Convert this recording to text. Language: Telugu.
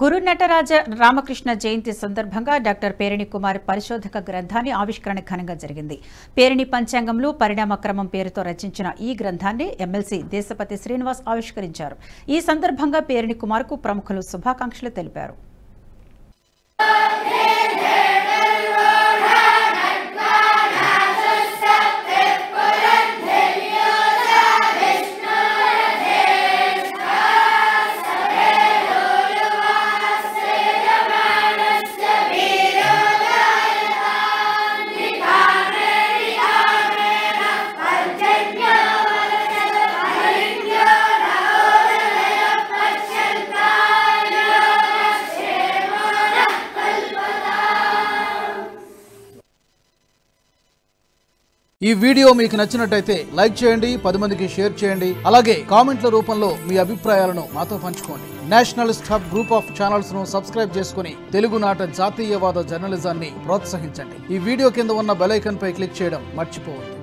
గురు నటరాజ రామకృష్ణ జయంతి సందర్భంగా డాక్టర్ పేరిణి కుమార్ పరిశోధక గ్రంథాన్ని ఆవిష్కరణ ఘనంగా జరిగింది. పేరిణి పంచాంగంలో పరిణామక్రమం పేరుతో రచించిన ఈ గ్రంథాన్ని ఎమ్మెల్సీ దేశపతి శ్రీనివాస్ ఆవిష్కరించారు. ఈ సందర్భంగా పేరిణి కుమార్ కు ప్రముఖులు శుభాకాంక్షలు తెలిపారు. ఈ వీడియో మీకు నచ్చినట్టయితే లైక్ చేయండి, 10 మందికి షేర్ చేయండి. అలాగే కామెంట్ల రూపంలో మీ అభిప్రాయాలను మాతో పంచుకోండి. Nationalist hub group of channels ను సబ్స్క్రైబ్ చేసుకుని తెలుగునాట జాతీయవాద జర్నలిజాన్ని ప్రోత్సహించండి. ఈ వీడియో కింద ఉన్న బెల్ ఐకాన్ పై క్లిక్ చేయడం మర్చిపోవద్దు.